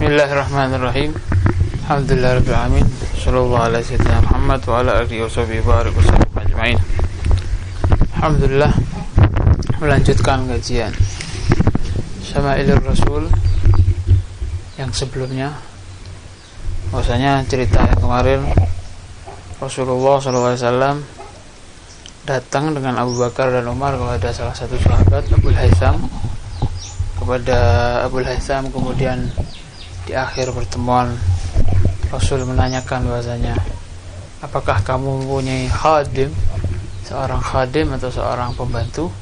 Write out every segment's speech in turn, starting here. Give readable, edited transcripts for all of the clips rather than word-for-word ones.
Bismillahirrahmanirrahim. Alhamdulillahirabbil alamin. Shallallahu ala sayyidina Muhammad wa ala alihi washabihi barik wasallam ajmain. Alhamdulillah, melanjutkan kajian Syama'ilur Rasul yang sebelumnya. Bahwasanya cerita yang kemarin Rasulullah SAW datang dengan Abu Bakar dan Umar kepada salah satu sahabat Abul Haytham. Kepada Abul Haytham kemudian di akhir pertemuan Rasul menanyakan bahwasanya, apakah kamu mempunyai khadim, seorang khadim atau seorang pembantu?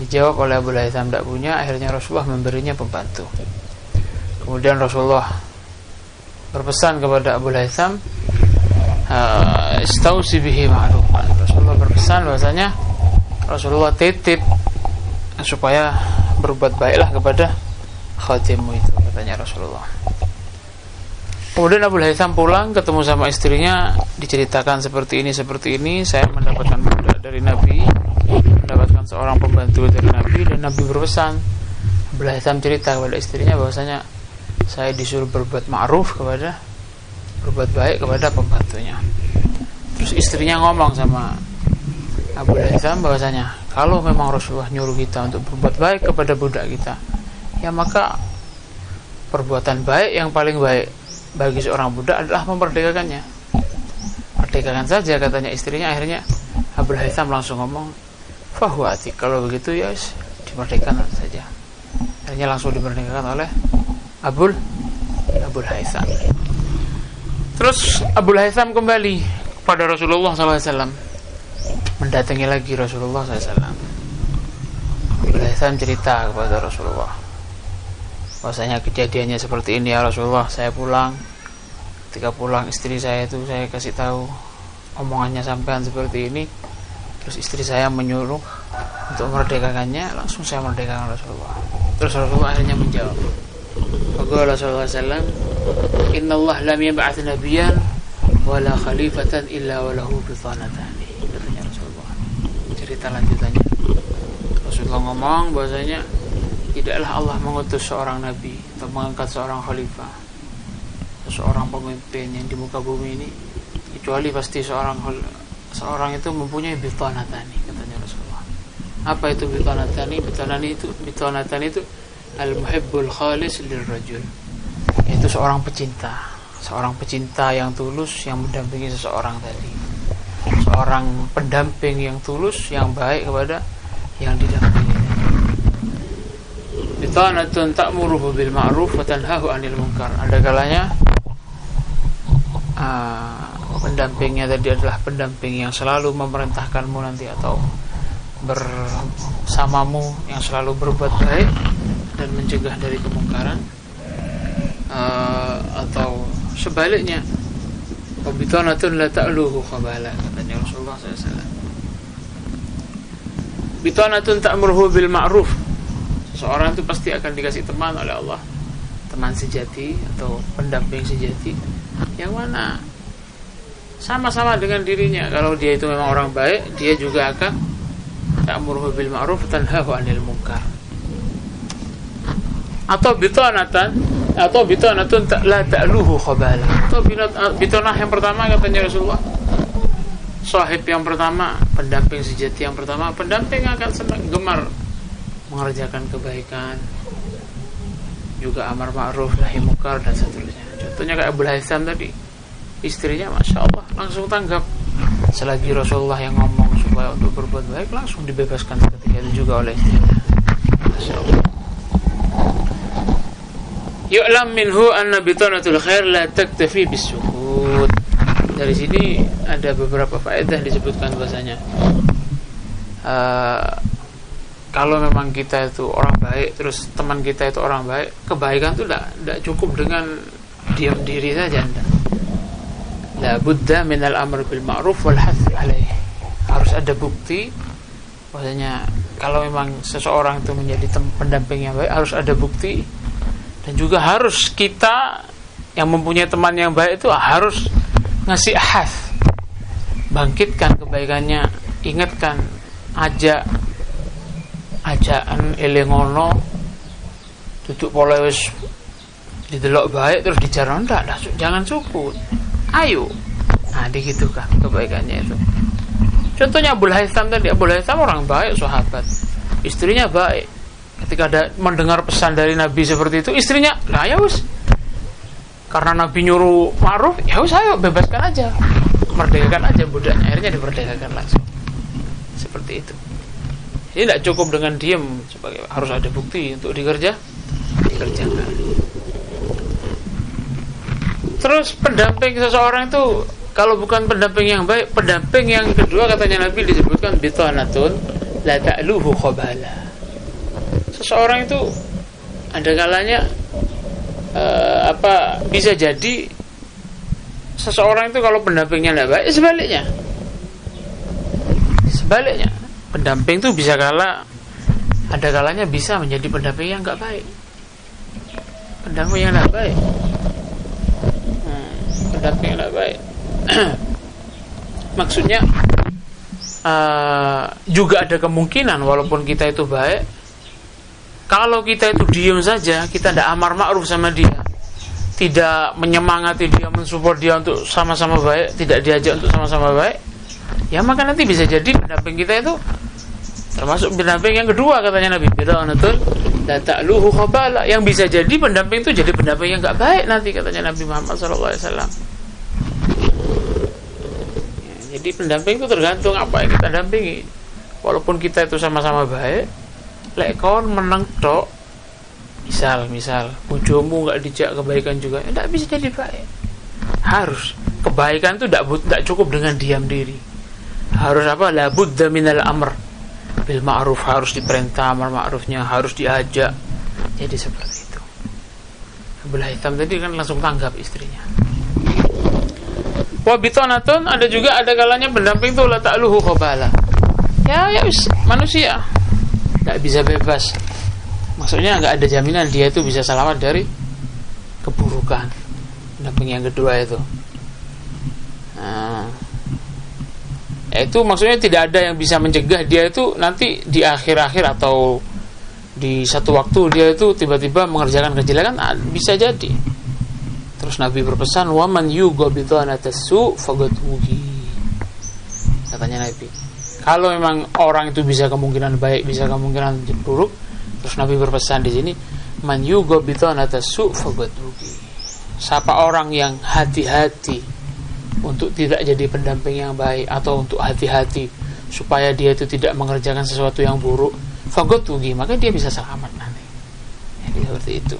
Dijawab oleh Abul Haytham tidak punya. Akhirnya Rasulullah memberinya pembantu. Kemudian Rasulullah berpesan kepada Abul Haytham, istausi bihi ma'rufan. Rasulullah berpesan bahwasanya Rasulullah titip supaya berbuat baiklah kepada khadimmu itu, katanya Rasulullah. Kemudian Abul Haytham pulang, ketemu sama istrinya, diceritakan seperti ini, saya mendapatkan budak dari Nabi, mendapatkan seorang pembantu dari Nabi, dan Nabi berpesan. Abul Haytham cerita kepada istrinya bahwasanya saya disuruh berbuat ma'ruf berbuat baik kepada pembantunya. Terus istrinya ngomong sama Abul Haytham bahwasanya kalau memang Rasulullah nyuruh kita untuk berbuat baik kepada budak kita, ya maka perbuatan baik yang paling baik bagi seorang budak adalah memerdekakannya. Merdekakan saja, katanya istrinya. Akhirnya Abul Haytham langsung ngomong, fahuwa atik, kalau begitu ya dimerdekakan saja. Akhirnya langsung dimerdekakan oleh Abul Haytham. Terus Abul Haytham kembali kepada Rasulullah SAW, mendatangi lagi Rasulullah SAW. Abul Haytham cerita kepada Rasulullah bahwasanya kejadiannya seperti ini, ya Rasulullah. Saya pulang, ketika pulang istri saya itu saya kasih tahu omongannya sampean seperti ini, terus istri saya menyuruh untuk memerdekakannya, langsung saya merdekakan Rasulullah. Terus Rasulullah akhirnya menjawab, faqala sallallahu alaihi wasallam, innallaha lam yab'ats nabiyyan wala khalifatan illa walahu bitanatani, katanya Rasulullah. Cerita lanjutannya, Rasulullah ngomong bahwasanya tidaklah Allah mengutus seorang nabi atau mengangkat seorang khalifah, seorang pemimpin yang di muka bumi ini, kecuali pasti seorang itu mempunyai bitanatani, katanya Rasulullah. Apa itu bitanatani? Bitanatani itu al-muhibbul khalis lirrajul, yaitu seorang pecinta yang tulus yang mendampingi seseorang tadi, seorang pendamping yang tulus yang baik kepada yang didampingi. Bitanatun ta'muruhu bil ma'ruf wa tanhahu 'anil munkar. Ada kalanya pendampingnya tadi adalah pendamping yang selalu memerintahkanmu nanti, atau bersamamu yang selalu berbuat baik dan mencegah dari kemungkaran, atau sebaliknya, bitanatun la ta'luhu khabala, katanya Rasulullah SAW. Bitanatun ta'muruhu bil ma'ruf, seorang itu pasti akan dikasih teman oleh Allah, teman sejati atau pendamping sejati yang mana sama-sama dengan dirinya. Kalau dia itu memang orang baik, dia juga akan ta'muruhu bil ma'ruf tanhahu 'anil munkar. Atau bitanatun la ta'luhu khabala. Atau bitanah yang pertama, katanya Rasulullah, sahib yang pertama, pendamping sejati yang pertama, pendamping akan senang gemar mengerjakan kebaikan, juga amar ma'ruf nahi munkar dan seterusnya. Contohnya kayak Abul Haytham tadi, istrinya Masya Allah langsung tanggap. Selagi Rasulullah yang ngomong supaya untuk berbuat baik, langsung dibebaskan ketika itu juga oleh istrinya. Masya Allah. Yu'lam minhu anna bitanatul khair la taktafi bisukut. Dari sini ada beberapa faedah disebutkan bahasanya, kalau memang kita itu orang baik, terus teman kita itu orang baik, kebaikan itu tidak cukup dengan diam diri saja. La budda minal amr bil ma'ruf wal hath alaih. Harus ada bukti bahwasanya kalau memang seseorang itu menjadi pendamping yang baik, harus ada bukti. Dan juga harus kita yang mempunyai teman yang baik itu harus ngasih hath, bangkitkan kebaikannya, ingatkan, ajakan elengono, duduk pola wis didelok baik terus dijarah, enggak lah, jangan sukut, ayo. Nah digitukan kebaikannya itu. Contohnya Abul Haytham tadi. Abul Haytham orang baik, sahabat, istrinya baik. Ketika ada mendengar pesan dari Nabi seperti itu, istrinya, nah ya wis, karena Nabi nyuruh ma'ruf, ya wis ayo bebaskan aja, merdekakan aja budaknya. Akhirnya diperdekakan langsung. Seperti itu. Ini tidak cukup dengan diam, sebagai harus ada bukti untuk dikerjakan. Terus pendamping seseorang itu, kalau bukan pendamping yang baik, pendamping yang kedua katanya Nabi disebutkan bitanatun la ta'luhu khabala. Seseorang itu ada kalanya bisa jadi seseorang itu kalau pendampingnya tidak baik, sebaliknya pendamping itu ada kalanya bisa menjadi pendamping yang nggak baik. Pendamping yang nggak baik. Maksudnya juga ada kemungkinan walaupun kita itu baik, kalau kita itu diam saja, kita tidak amar ma'ruf sama dia, tidak menyemangati dia, mensupport dia untuk sama-sama baik, tidak diajak untuk sama-sama baik, ya maka nanti bisa jadi pendamping kita itu termasuk pendamping yang kedua katanya Nabi, bidanatun la ta'luhu khabala, yang bisa jadi pendamping itu jadi pendamping yang enggak baik nanti katanya Nabi Muhammad SAW. Jadi pendamping itu tergantung apa yang kita dampingi. Walaupun kita itu sama-sama baik, lek kon meneng tok, misal bojomu enggak dijak kebaikan juga, enggak bisa jadi baik. Harus kebaikan itu enggak cukup dengan diam diri. Harus apa? La budda minal amr bil ma'ruf, harus diperintah amar ma'rufnya, harus diajak. Jadi seperti itu. Abul Haytham tadi kan langsung tanggap istrinya. Wa bitanatun, ada kalanya pendamping itu la ta'luhu khabala. Ya manusia enggak bisa bebas. Maksudnya enggak ada jaminan dia itu bisa selamat dari keburukan. Pendamping yang kedua itu. Itu maksudnya tidak ada yang bisa mencegah dia itu nanti di akhir-akhir atau di satu waktu dia itu tiba-tiba mengerjakan kejelekan, bisa jadi. Terus Nabi berpesan, wa man yuga bitanatasu faghatuhi. Katanya Nabi, kalau memang orang itu bisa kemungkinan baik, bisa kemungkinan buruk, terus Nabi berpesan di sini, man yuga bitanatasu faghatuhi. Siapa orang yang hati-hati untuk tidak jadi pendamping yang baik, atau untuk hati-hati supaya dia itu tidak mengerjakan sesuatu yang buruk, faghatuhi, maka dia bisa selamat nanti. Jadi seperti itu.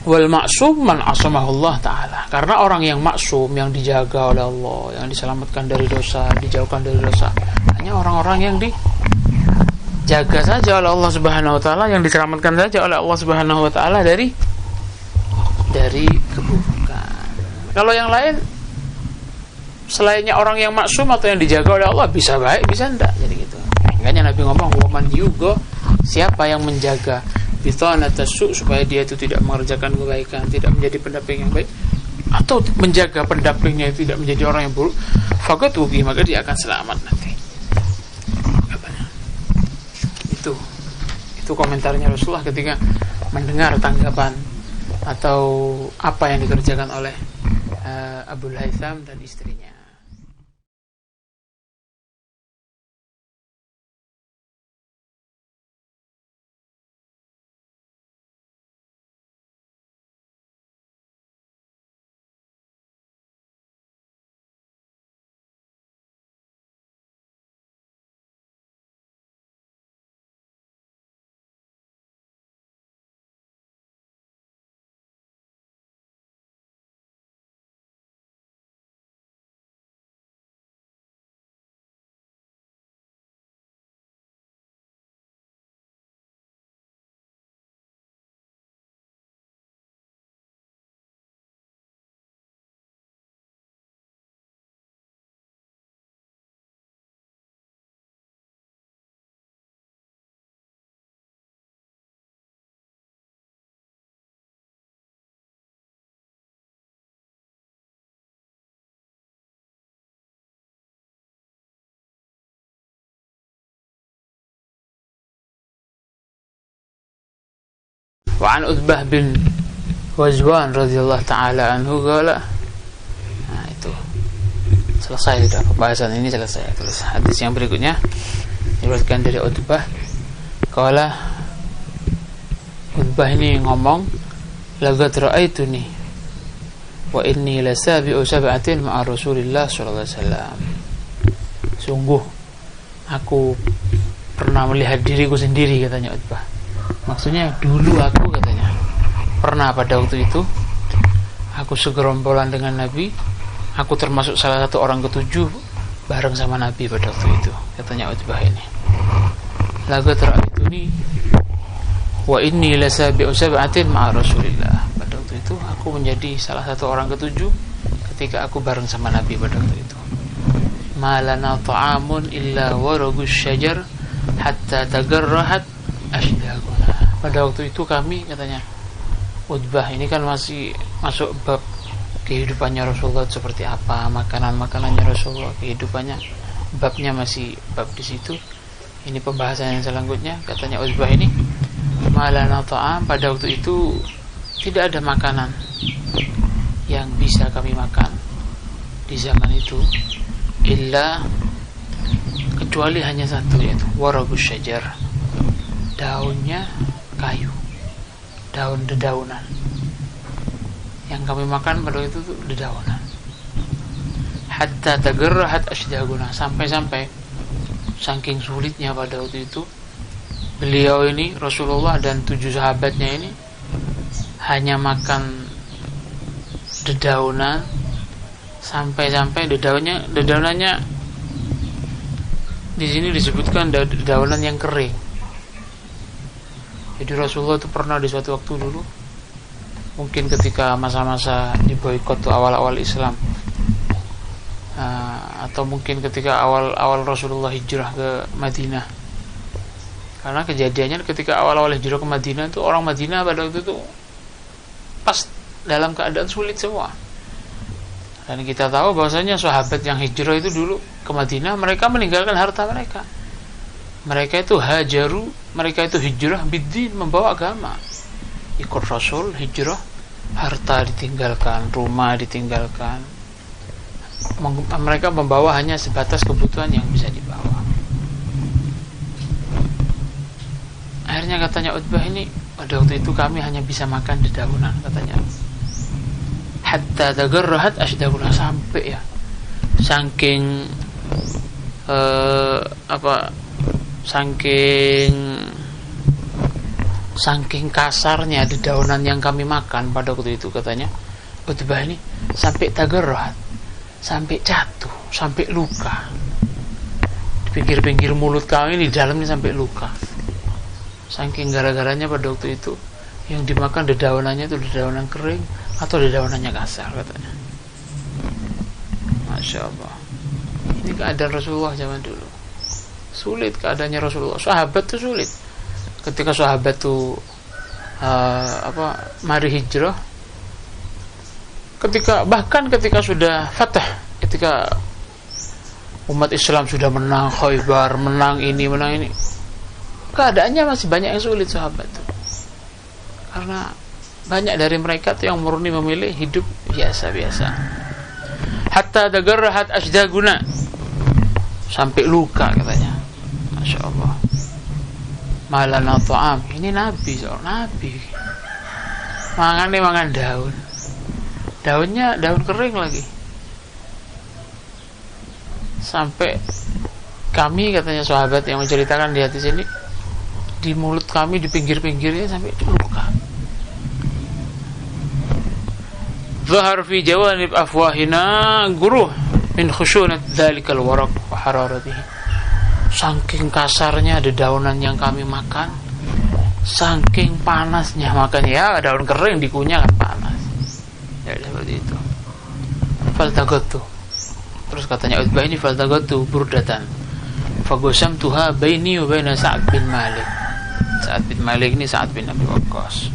Wal maksum man asamahullah ta'ala, karena orang yang maksum, yang dijaga oleh Allah, yang diselamatkan dari dosa, dijauhkan dari dosa, hanya orang-orang yang dijaga saja oleh Allah Subhanahu wa ta'ala, yang diselamatkan saja oleh Allah Subhanahu wa ta'ala dari keburukan. Kalau yang lain selainnya orang yang maksum atau yang dijaga oleh Allah, bisa baik bisa enggak. Jadi gitu. Makanya Nabi ngomong, wa man yugo, siapa yang menjaga bitanatasu, supaya dia itu tidak mengerjakan kebaikan, tidak menjadi pendamping yang baik, atau menjaga pendampingnya itu tidak menjadi orang yang buruk, faghatuhi, maka dia akan selamat nanti. Itu komentarnya Rasulullah ketika mendengar tanggapan atau apa yang dikerjakan oleh Abul Haytham dan istrinya. Wa an Utbah bin Wazwan radhiyallahu ta'ala anhu qala. Nah, itu selesai sudah pembahasan ini, selesai. Terus hadis yang berikutnya diriwayatkan dari Utbah. Qala, Utbah ini ngomong, laqad ra'aituni wa inni lasabi'u sab'atin ma'a Rasulillah sallallahu alaihi wasallam. Sungguh aku pernah melihat diriku sendiri, katanya Utbah. Maksudnya dulu aku, katanya, pernah pada waktu itu aku segerombolan dengan Nabi, aku termasuk salah satu orang ketujuh bareng sama Nabi pada waktu itu, katanya Utbah ini. Laqad ra'aituni wa inni lasabi'u sab'atin ma'a Rasulillah. Pada waktu itu aku menjadi salah satu orang ketujuh ketika aku bareng sama Nabi pada waktu itu. Ma lana ta'amun illa waragus syajar hatta tagarrahat ashdaquna. Pada waktu itu kami, katanya Utbah ini kan masih masuk bab kehidupannya Rasulullah seperti apa, makanan-makanannya Rasulullah, kehidupannya, babnya masih bab di situ. Ini pembahasan yang selanjutnya, katanya Utbah ini, malana ta'am, pada waktu itu tidak ada makanan yang bisa kami makan di zaman itu illa, kecuali hanya satu, yaitu warabus syajar, daunnya kayu, daun dedaunan yang kami makan pada waktu itu, dedaunan. Hatta tagarrahat ashdaquna, sampai-sampai saking sulitnya pada waktu itu beliau ini, Rasulullah dan 7 sahabatnya ini hanya makan dedaunan, sampai-sampai dedaunannya di sini disebutkan dedaunan yang kering. Jadi Rasulullah itu pernah di suatu waktu dulu, mungkin ketika masa-masa di boikot awal-awal Islam, atau mungkin ketika awal-awal Rasulullah hijrah ke Madinah. Karena kejadiannya ketika awal-awal hijrah ke Madinah itu, orang Madinah pada waktu itu pas dalam keadaan sulit semua. Dan kita tahu bahwasanya sahabat yang hijrah itu dulu ke Madinah, mereka meninggalkan harta mereka. Mereka itu hajaru, mereka itu hijrah biddin, membawa agama. Ikut Rasul, hijrah, harta ditinggalkan, rumah ditinggalkan. Mereka membawa hanya sebatas kebutuhan yang bisa dibawa. Akhirnya katanya Utbah ini, pada waktu itu kami hanya bisa makan dedaunan, katanya. Hatta tagarrahat ashdaquna, sampai ya, saking saking kasarnya dedaunan yang kami makan pada waktu itu, katanya Utbah ini, sampai tagarrahat, sampai jatuh, sampai luka di pinggir-pinggir mulut kami, di dalamnya sampai luka. Saking gara-garanya pada waktu itu yang dimakan dedaunannya itu dedaunan kering atau dedaunannya kasar, katanya. Masya Allah. Ini keadaan Rasulullah zaman dulu. Sulit keadaannya Rasulullah. Sahabat itu sulit. Ketika sahabat itu mari hijrah, bahkan ketika sudah fatah, ketika umat Islam sudah menang Khaybar, menang ini, keadaannya masih banyak yang sulit sahabat itu. Karena banyak dari mereka itu yang murni memilih hidup biasa-biasa. Hatta tagarrahat ashdaquna, sampai luka, katanya. Masya Allah. Malana ta'am, ini Nabi, seorang Nabi, makan daun, daunnya daun kering lagi. Sampai kami, katanya sahabat yang menceritakan di hadis ini, di mulut kami, di pinggir-pinggirnya sampai luka. Zahar fi jawanib afwahina guruh min khushunat dhalikal waraq wa hararatihi. Saking kasarnya dedaunan yang kami makan, saking panasnya makannya, ya daun kering dikunyah kan panas. Ya seperti itu. Faltagatu. Terus katanya Utbah ini, faltagatu burdatan fagosamtuha baini wa baina Sa'ad bin Malik. Sa'ad bin Malik ini Sa'ad bin Abi Waqqas.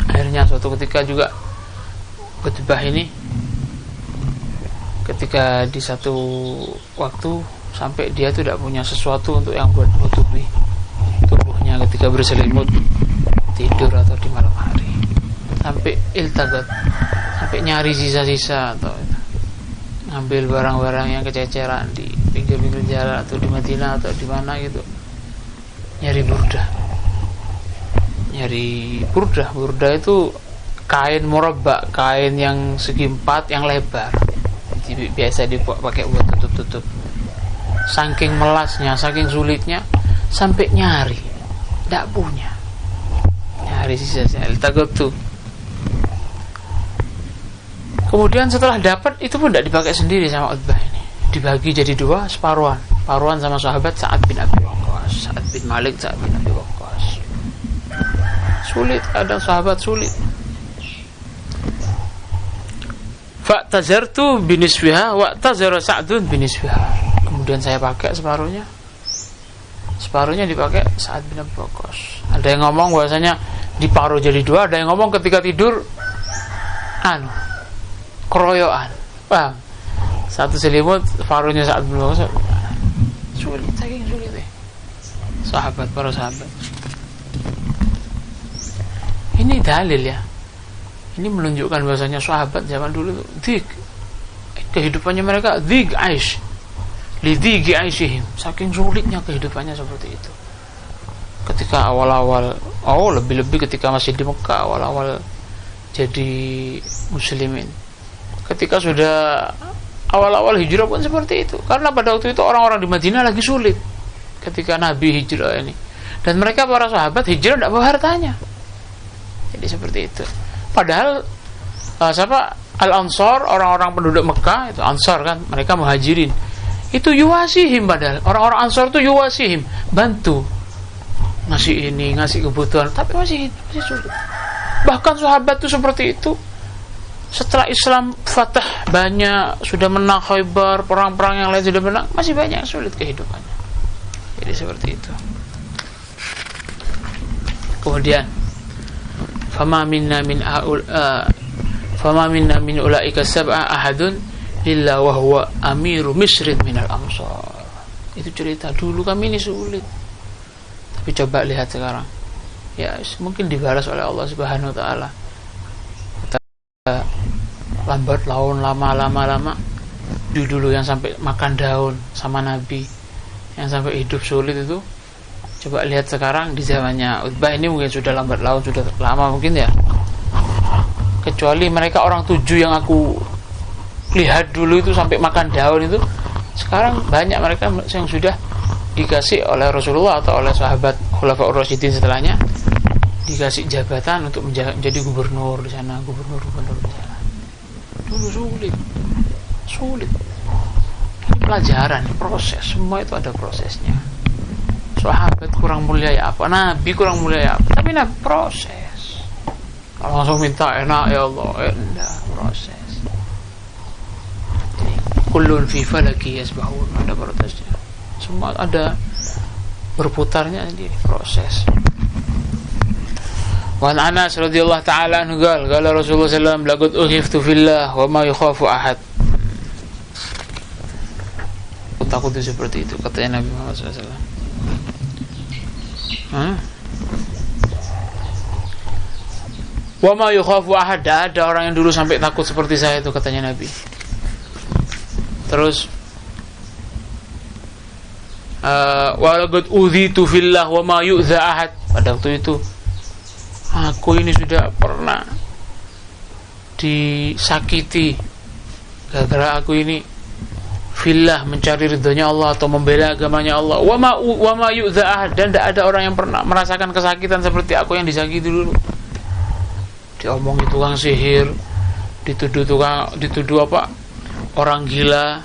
Akhirnya suatu ketika juga Utbah ini, ketika di satu waktu sampai dia tidak punya sesuatu untuk yang buat menutupi tubuhnya ketika berselimut tidur atau di malam hari. Sampai iltagat, sampai nyari sisa-sisa atau itu, ngambil barang-barang yang kececeran di pinggir-pinggir jalan atau di Madinah atau di mana gitu, nyari burdah. Burdah itu kain murabba, kain yang segi 4 yang lebar, biasa dipakai buat tutup-tutup. Saking melasnya, saking sulitnya, sampai nyari, tidak punya, nyari sisa-sisa iltagatu. Kemudian setelah dapat, itu pun tidak dipakai sendiri sama Utbah ini, dibagi jadi 2 separuhan sama sahabat Sa'ad bin Abi Waqqas, Sa'ad bin Malik, Sa'ad bin Abi Waqqas. Sulit, ada sahabat sulit. Fa'tazartu binisfiha wa'tazara Sa'dun binisfiha. Kemudian saya pakai separuhnya dipakai Sa'ad bin Abi Waqqas. Ada yang ngomong bahwasanya diparuh jadi 2, ada yang ngomong ketika tidur keroyokan, paham? Satu selimut, paruhnya Sa'ad bin Abi Waqqas. Sulit, saking sulit para sahabat. Ini dalil ya. Ini menunjukkan bahwasanya sahabat zaman dulu itu kehidupannya mereka aish. Lidhigi aishihim, saking sulitnya kehidupannya seperti itu. Ketika awal-awal, lebih-lebih ketika masih di Mekah, awal-awal jadi muslimin. Ketika sudah awal-awal hijrah pun seperti itu. Karena pada waktu itu orang-orang di Madinah lagi sulit ketika Nabi hijrah ini. Dan mereka para sahabat hijrah tidak bawa hartanya. Jadi seperti itu. Padahal Al-Ansar, orang-orang penduduk Mekah itu Ansar kan, mereka muhajirin. Itu yuwasihim, padahal orang-orang Ansar itu yuwasihim, bantu, ngasih ini, ngasih kebutuhan, tapi masih sulit. Bahkan sahabat itu seperti itu. Setelah Islam fatah banyak, sudah menang Khaybar, perang-perang yang lain sudah menang, masih banyak yang sulit kehidupannya. Jadi seperti itu. Kemudian fama minna min ulaika sab'a ahadun illa wa huwa amiru misrin minal amsar. Itu cerita dulu kami ini sulit. Tapi coba lihat sekarang. Ya, mungkin dibalas oleh Allah Subhanahu wa taala. Lambat laun, lama. Dulu yang sampai makan daun sama Nabi, yang sampai hidup sulit itu. Coba lihat sekarang di zamannya Utbah ini mungkin sudah lambat laun, sudah lama mungkin ya. Kecuali mereka orang 7 yang aku lihat dulu itu sampai makan daun itu, sekarang banyak mereka yang sudah dikasih oleh Rasulullah atau oleh sahabat Khulafaur Rasyidin setelahnya, dikasih jabatan untuk menjadi gubernur di sana, gubernur di sana. Dulu sulit. Ini pelajaran, proses, semua itu ada prosesnya. Sahabat kurang mulia ya apa, Nabi kurang mulia ya apa, tapi Nabi proses. Kalau langsung minta enak ya Allah, enggak, proses. Kullun fi falaki yasbahun, ada prosesnya. Semua ada berputarnya di proses. Wa Anas radhiyallahu ta'ala anhu qala Rasulullah sallallahu alaihi wasallam laqad ukhiftu fillah wa ma yukhafu ahad. Takut itu seperti itu katanya Nabi Muhammad sallallahu alaihi wasallam. Wa ma yukhafu ahad, ada orang yang dulu sampai takut seperti saya itu katanya Nabi. Terus walaqad udhitu fillah wa ma yu'dha ahad. Pada waktu itu aku ini sudah pernah disakiti gara-gara aku ini fillah, mencari ridhonya Allah atau membela agamanya Allah. Wa ma yu'dha ahad, dan tidak ada orang yang pernah merasakan kesakitan seperti aku yang disakiti dulu. Diomongi tukang sihir, dituduh orang gila,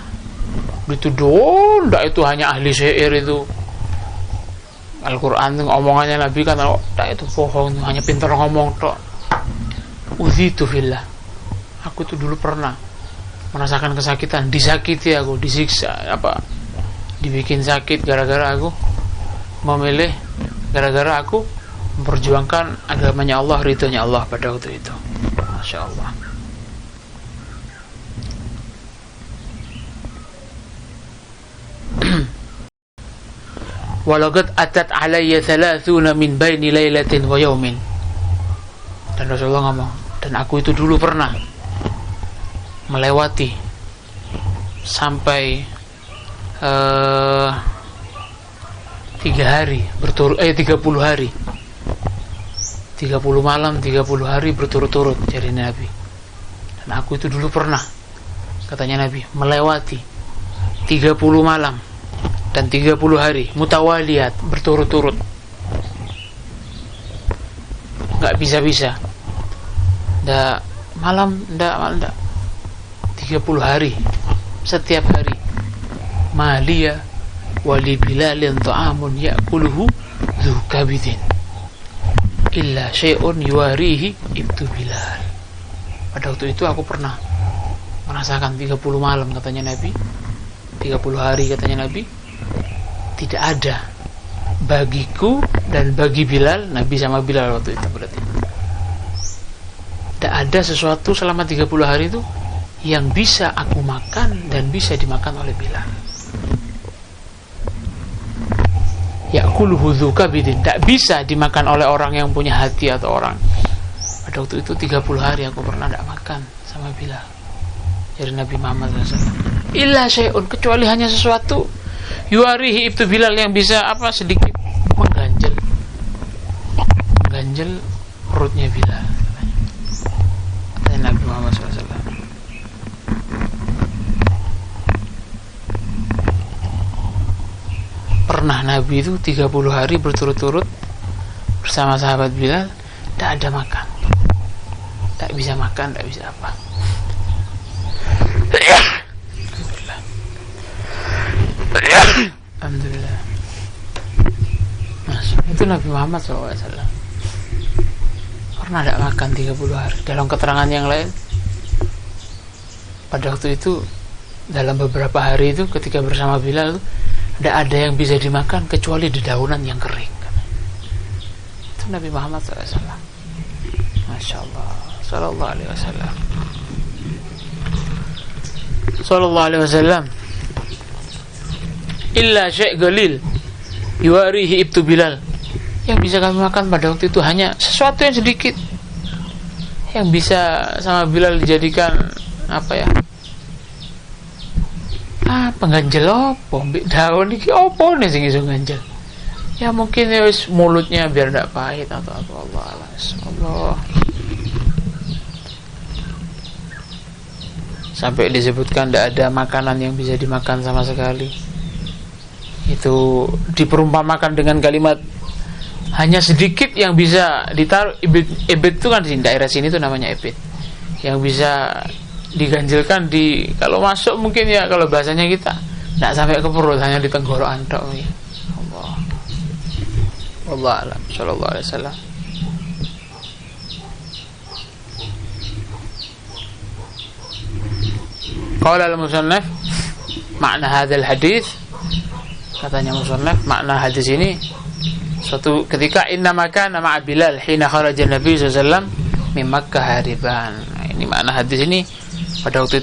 dituduh ndak itu hanya ahli syair itu. Al-Quran omongannya Nabi kan ndak itu bohong, hanya pintar ngomong tok. Udhitu fillah, aku itu dulu pernah merasakan kesakitan, disakiti aku, disiksa, dibikin sakit gara-gara aku memilih, gara-gara aku memperjuangkan agamanya Allah, ridhonya Allah pada waktu itu. Masya Allah. Walaqad atat alayya 30 min baini lailatin wa yawmin. Dan Rasulullah ngomong, dan aku itu dulu pernah melewati sampai 30 hari 30 malam 30 hari berturut-turut, jadi Nabi. Dan aku itu dulu pernah, katanya Nabi, melewati 30 malam dan 30 hari mutawaliyat, berturut-turut, nggak bisa-bisa, ndak malam, ndak 30 hari setiap hari. Maliya wali bilalin ta'amun ya'kuluhu dhu kabidin illa syai'un yuwarihi ibtu Bilal. Pada waktu itu aku pernah merasakan 30 malam, katanya Nabi, 30 hari katanya Nabi, tidak ada bagiku dan bagi Bilal, Nabi sama Bilal waktu itu berarti, tidak ada sesuatu selama 30 hari itu yang bisa aku makan dan bisa dimakan oleh Bilal. Ya'kuluhu dzu kabidin, tidak bisa dimakan oleh orang yang punya hati atau orang. Pada waktu itu 30 hari aku pernah tidak makan sama Bilal, dari Nabi Muhammad SAW. Illa syai'un, kecuali hanya sesuatu yuarihi ibtu Bilal, yang bisa sedikit mengganjal perutnya Bilal, katanya Nabi Muhammad SAW. Pernah Nabi itu 30 hari berturut-turut bersama sahabat Bilal, tidak ada makan, tidak bisa makan, tidak bisa apa. Alhamdulillah. Itu Nabi Muhammad SAW pernah tidak makan 30 hari. Dalam keterangan yang lain, pada waktu itu, dalam beberapa hari itu ketika bersama Bilal, tidak ada yang bisa dimakan kecuali dedaunan yang kering. Itu Nabi Muhammad SAW. Masya Allah, Sallallahu Alaihi Wasallam. Sallallahu Alaihi Wasallam. Illa syai' galil yuarihi ibtu Bilal, yang bisa kami makan pada waktu itu hanya sesuatu yang sedikit, yang bisa sama Bilal dijadikan pengganjel opo, daun iki opo nih sing iso ganjel. Ya mungkin ya mulutnya biar tidak pahit atau Allah. Sampai disebutkan tidak ada makanan yang bisa dimakan sama sekali. Itu diperumpamakan dengan kalimat hanya sedikit yang bisa ditaruh. Ebit itu kan di daerah sini tuh namanya ebit, yang bisa diganjilkan kalau masuk mungkin ya, kalau bahasanya kita tidak sampai ke perut, hanya di tenggorokan tok. Allah alam. Sallallahu alaihi wasallam. Qala al-musannaf makna hadzal hadis, katanya musannaf, makna hadis ini, suatu ketika innama kana ma'a Bilal hina kharaja Nabi sallallahu alaihi wasallam min Makkah hariban. Ini makna hadis ini, pada waktu itu